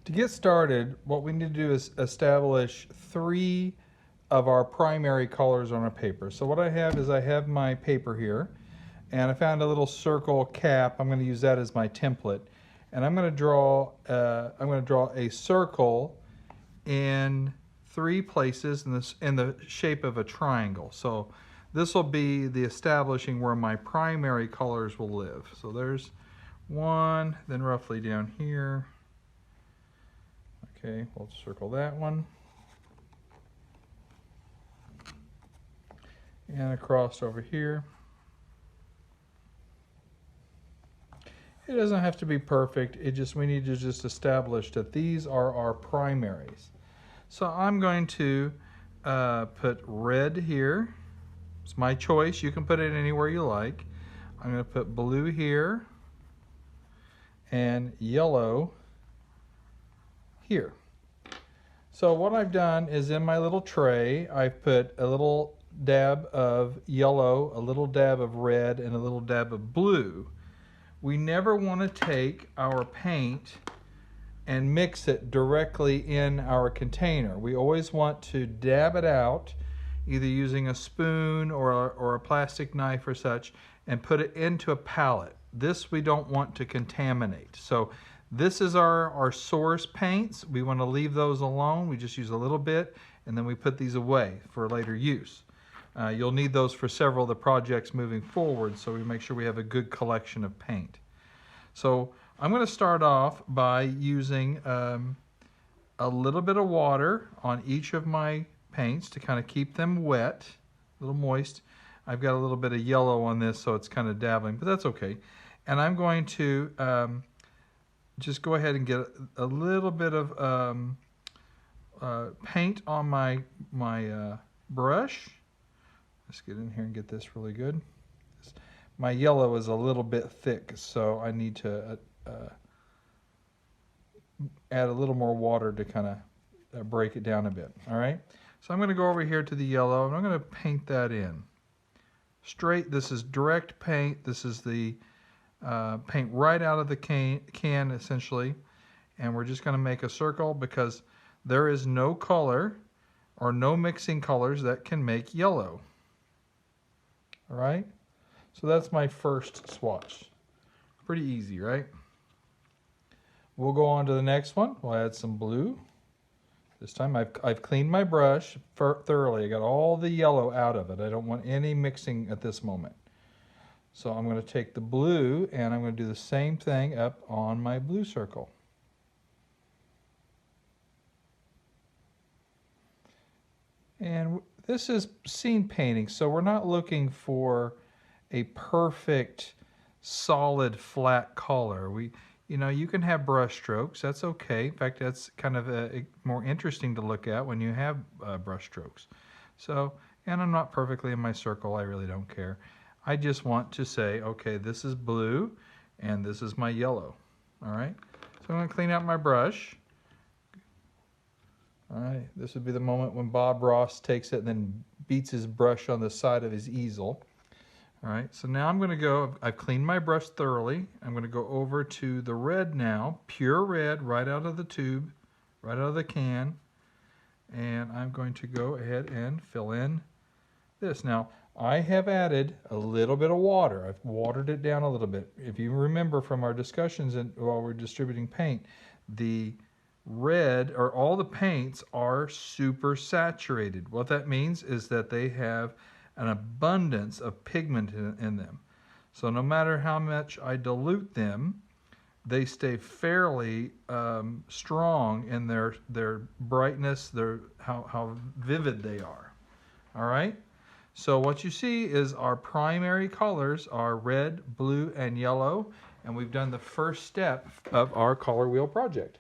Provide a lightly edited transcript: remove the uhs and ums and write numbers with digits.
To get started, what we need to do is establish 3 of our primary colors on our paper. So what I have is I have my paper here, and I found a little circle cap. I'm going to use that as my template, and I'm going to draw a circle in 3 places in the shape of a triangle. So this will be the establishing where my primary colors will live. So there's one, then roughly down here. Okay, we'll circle that one. And across over here. It doesn't have to be perfect. We need to just establish that these are our primaries. So I'm going to put red here. It's my choice. You can put it anywhere you like. I'm going to put blue here and yellow here. So what I've done is in my little tray, I've put a little dab of yellow, a little dab of red, and a little dab of blue. We never want to take our paint and mix it directly in our container. We always want to dab it out, either using a spoon or a plastic knife or such, and put it into a palette. This we don't want to contaminate. So this is our source paints. We want to leave those alone. We just use a little bit, and then we put these away for later use. You'll need those for several of the projects moving forward, so we make sure we have a good collection of paint. So I'm going to start off by using a little bit of water on each of my paints to kind of keep them wet, a little moist. I've got a little bit of yellow on this, so it's kind of dabbling, but that's okay. And I'm going to just go ahead and get a little bit of paint on my brush. Let's get in here and get this really good. My yellow is a little bit thick, so I need to add a little more water to kind of break it down a bit. All right. So I'm going to go over here to the yellow, and I'm going to paint that in. Straight. This is direct paint. This is the paint right out of the can essentially, and we're just going to make a circle because there is no color or no mixing colors that can make yellow. All right, so that's my first swatch. Pretty easy, right? We'll go on to the next one. We'll add some blue. This time I've cleaned my brush thoroughly. I got all the yellow out of it. I don't want any mixing at this moment. So I'm going to take the blue and I'm going to do the same thing up on my blue circle. And this is scene painting, so we're not looking for a perfect, solid, flat color. You can have brush strokes. That's okay. In fact, that's kind of more interesting to look at when you have brush strokes. So, and I'm not perfectly in my circle. I really don't care. I just want to say, okay, this is blue and this is my yellow. All right, so I'm going to clean out my brush. All right, this would be the moment when Bob Ross takes it and then beats his brush on the side of his easel. All right, so now I'm going to go, I've cleaned my brush thoroughly. I'm going to go over to the red now, pure red, right out of the tube, right out of the can. And I'm going to go ahead and fill in this. Now, I have added a little bit of water. I've watered it down a little bit. If you remember from our discussions while we're distributing paint, the red, or all the paints, are super saturated. What that means is that they have an abundance of pigment in them. So no matter how much I dilute them, they stay fairly strong in their brightness, how vivid they are. All right? So what you see is our primary colors are red, blue, and yellow, and we've done the first step of our color wheel project.